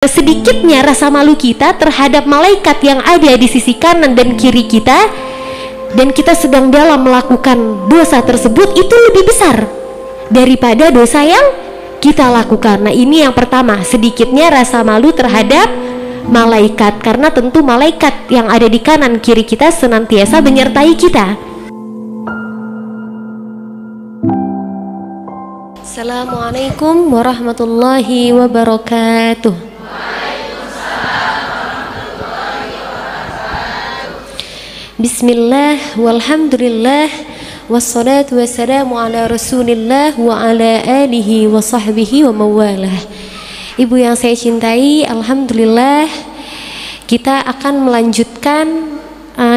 sedikitnya rasa malu kita terhadap malaikat yang ada di sisi kanan dan kiri kita, dan kita sedang dalam melakukan dosa tersebut, itu lebih besar daripada dosa yang kita lakukan. Nah, ini yang pertama, sedikitnya rasa malu terhadap malaikat, karena tentu malaikat yang ada di kanan kiri kita senantiasa menyertai kita. Assalamualaikum warahmatullahi wabarakatuh. Bismillah, walhamdulillah, wassalatu wassalamu ala rasulillah wa ala alihi wa sahbihi wa mawalah. Ibu yang saya cintai, alhamdulillah kita akan melanjutkan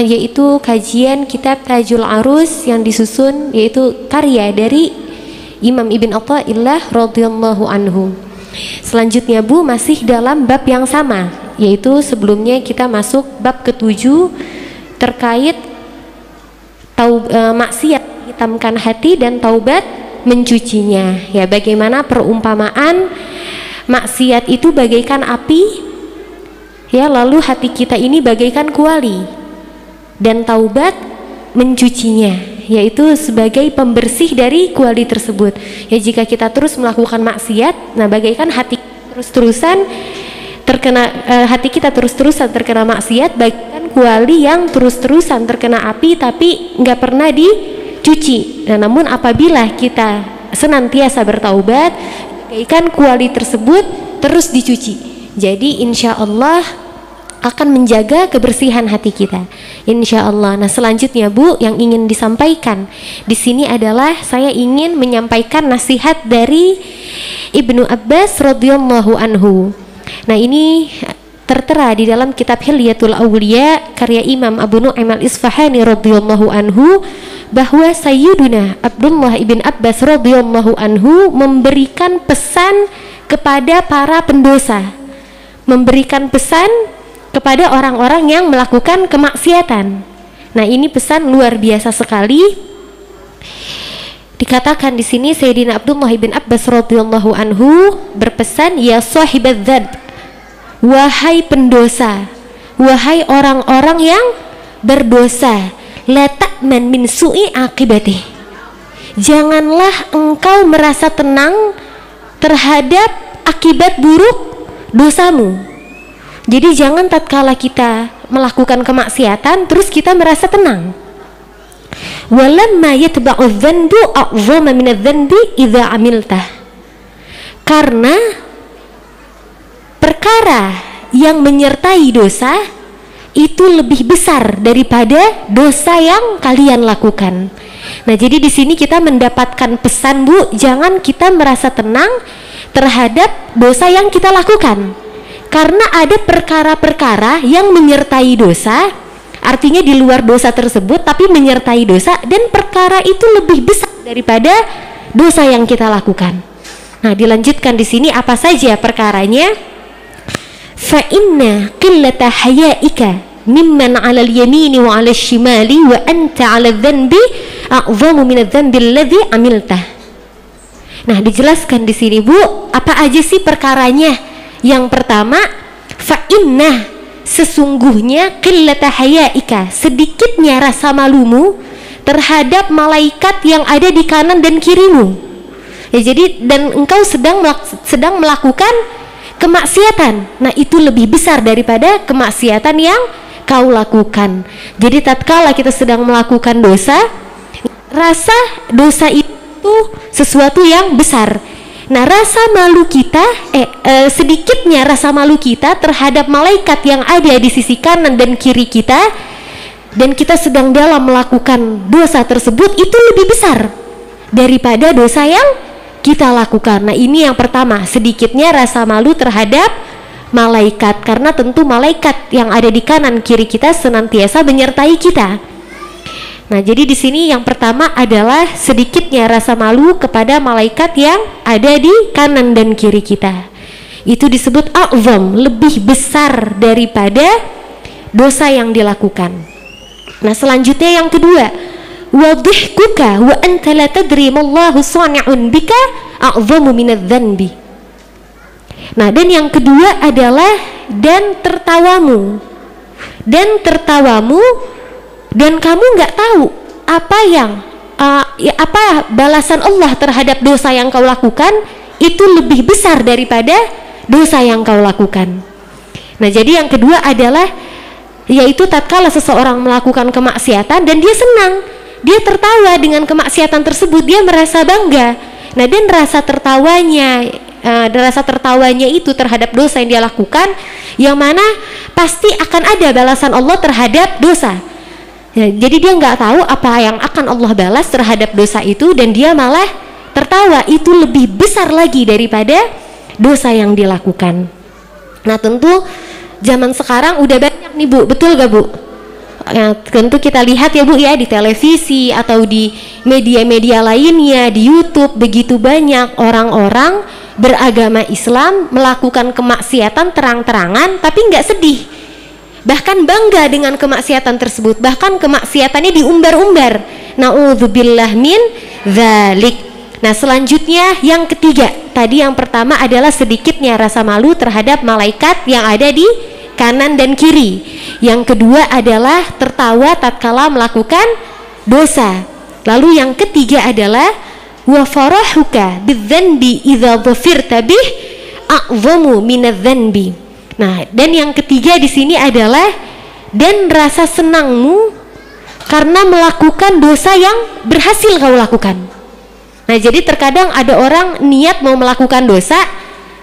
yaitu kajian kitab Tajul Arus yang disusun, yaitu karya dari Imam Ibn Atha'illah radhiyallahu anhu. Selanjutnya Bu, masih dalam bab yang sama, yaitu sebelumnya kita masuk bab ke-7 terkait maksiat hitamkan hati dan taubat mencucinya. Ya, bagaimana perumpamaan maksiat itu bagaikan api, ya, lalu hati kita ini bagaikan kuali, dan taubat mencucinya, yaitu sebagai pembersih dari kuali tersebut. Ya, jika kita terus melakukan maksiat, nah bagaikan hati terus-terusan terkena hati kita terus-terusan terkena maksiat, bagaikan kuali yang terus-terusan terkena api tapi nggak pernah dicuci. Nah, namun apabila kita senantiasa bertaubat, bagaikan kuali tersebut terus dicuci. Jadi insya Allah akan menjaga kebersihan hati kita, insya Allah. Nah, selanjutnya Bu, yang ingin disampaikan di sini adalah saya ingin menyampaikan nasihat dari Ibnu Abbas radhiyallahu anhu. Nah, ini tertera di dalam kitab Hilyatul Awliya karya Imam Abu Nu'aim al-Isfahani radhiyallahu anhu, bahwa Sayyiduna Abdullah ibn Abbas radhiyallahu anhu memberikan pesan kepada para pendosa, memberikan pesan kepada orang-orang yang melakukan kemaksiatan. Nah, ini pesan luar biasa sekali. Dikatakan di sini Sayyidina Abdullah ibn Abbas radhiyallahu anhu berpesan, ya sahibadz dzanb, wahai pendosa, wahai orang-orang yang berdosa, la ta'man min su'i aqibati, janganlah engkau merasa tenang terhadap akibat buruk dosamu. Jadi jangan tatkala kita melakukan kemaksiatan terus kita merasa tenang. Walamma yatba'u dzanbu a'zama min adz-dzanbi idza 'amiltah, karena perkara yang menyertai dosa itu lebih besar daripada dosa yang kalian lakukan. Nah, jadi di sini kita mendapatkan pesan Bu, jangan kita merasa tenang terhadap dosa yang kita lakukan, karena ada perkara-perkara yang menyertai dosa, artinya di luar dosa tersebut tapi menyertai dosa, dan perkara itu lebih besar daripada dosa yang kita lakukan. Nah, dilanjutkan di sini apa saja perkaranya. Fa inna qillata hayaika mimman 'ala al-yamini wa 'ala al-shimali wa anta 'ala adz-dzanbi a'zamu min adz-dzanbi alladzi 'amiltah. Nah, dijelaskan di sini Bu, apa aja sih perkaranya? Yang pertama, fa inna, sesungguhnya, qillata hayaika, sedikitnya rasa malumu terhadap malaikat yang ada di kanan dan kirimu. Ya, jadi dan engkau sedang melakukan kemaksiatan. Nah, itu lebih besar daripada kemaksiatan yang kau lakukan. Jadi tatkala kita sedang melakukan dosa, rasa dosa itu sesuatu yang besar. Nah, rasa malu kita sedikitnya rasa malu kita terhadap malaikat yang ada di sisi kanan dan kiri kita, dan kita sedang dalam melakukan dosa tersebut, itu lebih besar daripada dosa yang kita lakukan. Nah, ini yang pertama, sedikitnya rasa malu terhadap malaikat, karena tentu malaikat yang ada di kanan kiri kita senantiasa menyertai kita. Nah, jadi di sini yang pertama adalah sedikitnya rasa malu kepada malaikat yang ada di kanan dan kiri kita. Itu disebut a'zam, lebih besar daripada dosa yang dilakukan. Nah, selanjutnya yang kedua, wadhihkuka wa anta la tadri mallahu sani'un bika a'zamu min adz-dzanbi. Nah, dan yang kedua adalah dan tertawamu dan kamu nggak tahu apa yang apa balasan Allah terhadap dosa yang kau lakukan itu lebih besar daripada dosa yang kau lakukan. Nah, jadi yang kedua adalah yaitu tatkala seseorang melakukan kemaksiatan dan dia senang, dia tertawa dengan kemaksiatan tersebut, dia merasa bangga. Nah, dan rasa tertawanya itu terhadap dosa yang dia lakukan, yang mana pasti akan ada balasan Allah terhadap dosa. Ya, jadi dia nggak tahu apa yang akan Allah balas terhadap dosa itu, dan dia malah tertawa, itu lebih besar lagi daripada dosa yang dilakukan. Nah, tentu zaman sekarang udah banyak nih Bu, betul gak Bu? Ya, tentu kita lihat ya Bu ya, di televisi atau di media-media lainnya, di YouTube, begitu banyak orang-orang beragama Islam melakukan kemaksiatan terang-terangan tapi nggak sedih, bahkan bangga dengan kemaksiatan tersebut, bahkan kemaksiatannya diumbar-umbar. Na'udzubillah min dzalik. Nah, selanjutnya yang ketiga, tadi yang pertama adalah sedikitnya rasa malu terhadap malaikat yang ada di kanan dan kiri. Yang kedua adalah tertawa tatkala melakukan dosa. Lalu yang ketiga adalah wa farahuka bidzanbi idza dhafirta bih a'zamu minadz-dzanbi. Nah, dan yang ketiga di sini adalah dan rasa senangmu karena melakukan dosa yang berhasil kau lakukan. Nah, jadi terkadang ada orang niat mau melakukan dosa,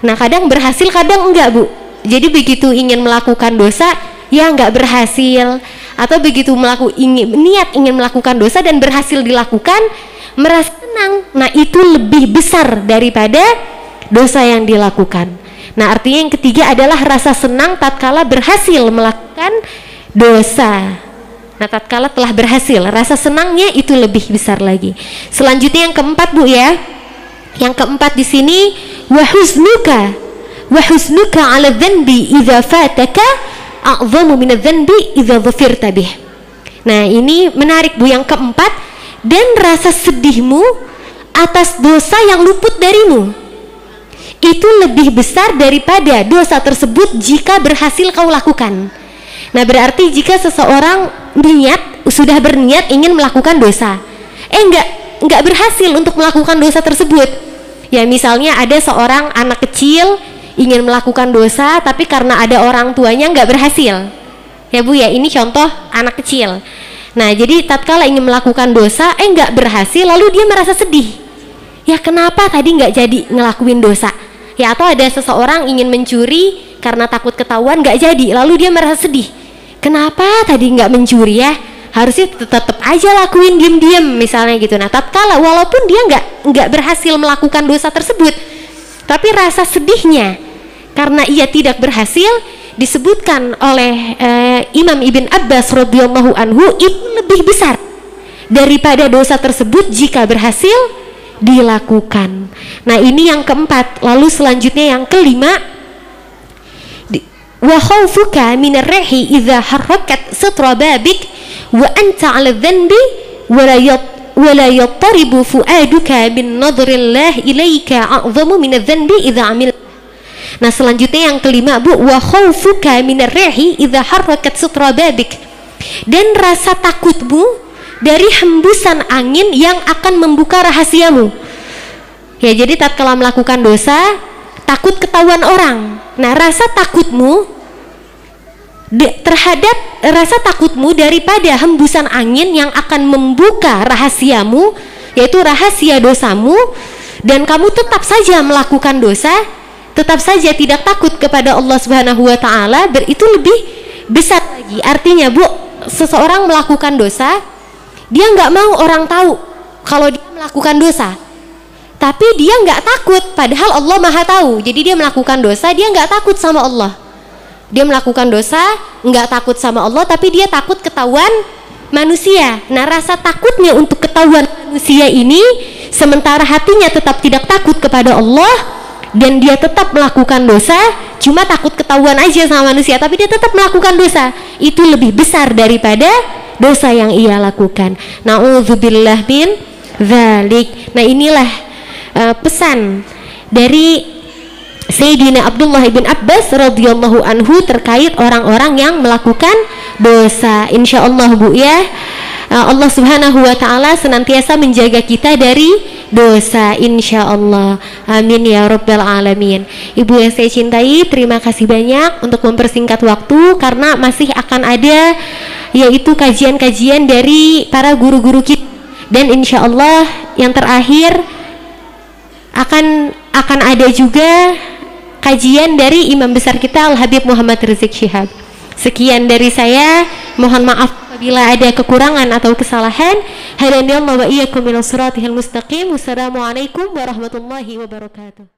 nah kadang berhasil, kadang enggak Bu. Jadi begitu ingin melakukan dosa, ya enggak berhasil, atau begitu niat ingin melakukan dosa dan berhasil dilakukan, merasa senang. Nah, itu lebih besar daripada dosa yang dilakukan. Nah, artinya yang ketiga adalah rasa senang tatkala berhasil melakukan dosa. Nah, tatkala telah berhasil, rasa senangnya itu lebih besar lagi. Selanjutnya yang keempat Bu ya. Yang keempat di sini wa husnuka 'ala dzanbi idza fataka a'zamu min adz-dzanbi idza dhafirta bih. Nah, ini menarik Bu, yang keempat, dan rasa sedihmu atas dosa yang luput darimu itu lebih besar daripada dosa tersebut jika berhasil kau lakukan. Nah, berarti jika seseorang sudah berniat ingin melakukan dosa, enggak berhasil untuk melakukan dosa tersebut. Ya, misalnya ada seorang anak kecil ingin melakukan dosa, tapi karena ada orang tuanya enggak berhasil. Ya Bu ya, ini contoh anak kecil. Nah, jadi tatkala ingin melakukan dosa, enggak berhasil, lalu dia merasa sedih. Ya, kenapa tadi enggak jadi ngelakuin dosa? Ya, atau ada seseorang ingin mencuri karena takut ketahuan enggak jadi, lalu dia merasa sedih. Kenapa tadi nggak mencuri ya? Harusnya tetap aja lakuin diam-diam misalnya gitu. Nah, tatkala walaupun dia nggak berhasil melakukan dosa tersebut, tapi rasa sedihnya karena ia tidak berhasil disebutkan oleh Imam Ibn Abbas radhiyallahu anhu itu lebih besar daripada dosa tersebut jika berhasil dilakukan. Nah, ini yang keempat. Lalu selanjutnya yang kelima, wa khawfuka min ar-rihi idza harakat satra babik wa anta 'ala dhanbi wa la yattaribu fuaduka bin nadrillah ilaika a'zamu min adz-dhanbi idza 'amil. Nah, selanjutnya yang kelima Bu, wa khawfuka min ar-rihi idza harakat satra babik, dan rasa takutmu dari hembusan angin yang akan membuka rahasiamu. Ya, jadi tatkala melakukan dosa takut ketahuan orang. Nah, rasa takutmu daripada hembusan angin yang akan membuka rahasiamu, yaitu rahasia dosamu, dan kamu tetap saja melakukan dosa, tetap saja tidak takut kepada Allah Subhanahu wa taala, itu lebih besar lagi. Artinya Bu, seseorang melakukan dosa, dia nggak mau orang tahu kalau dia melakukan dosa, tapi dia nggak takut, padahal Allah Maha tahu. Jadi dia melakukan dosa, dia nggak takut sama Allah. Dia melakukan dosa, nggak takut sama Allah, tapi dia takut ketahuan manusia. Nah, rasa takutnya untuk ketahuan manusia ini, sementara hatinya tetap tidak takut kepada Allah, dan dia tetap melakukan dosa, cuma takut ketahuan aja sama manusia, tapi dia tetap melakukan dosa, itu lebih besar daripada dosa yang ia lakukan. Na'udzubillah min dzalik. Nah, inilah pesan dari Sayyidina Abdullah ibn Abbas radhiyallahu anhu terkait orang-orang yang melakukan dosa. Insyaallah Bu ya, Allah subhanahu wa ta'ala senantiasa menjaga kita dari dosa, insyaallah. Amin ya rabbal alamin. Ibu yang saya cintai, terima kasih banyak untuk mempersingkat waktu, karena masih akan ada yaitu kajian-kajian dari para guru-guru kita, dan insyaallah yang terakhir akan ada juga kajian dari imam besar kita Al-Habib Muhammad Rizik Syihab. Sekian dari saya, mohon maaf apabila ada kekurangan atau kesalahan. Hadanallahu wa iyyakum minal siratal mustaqim. Wassalamualaikum warahmatullahi wabarakatuh.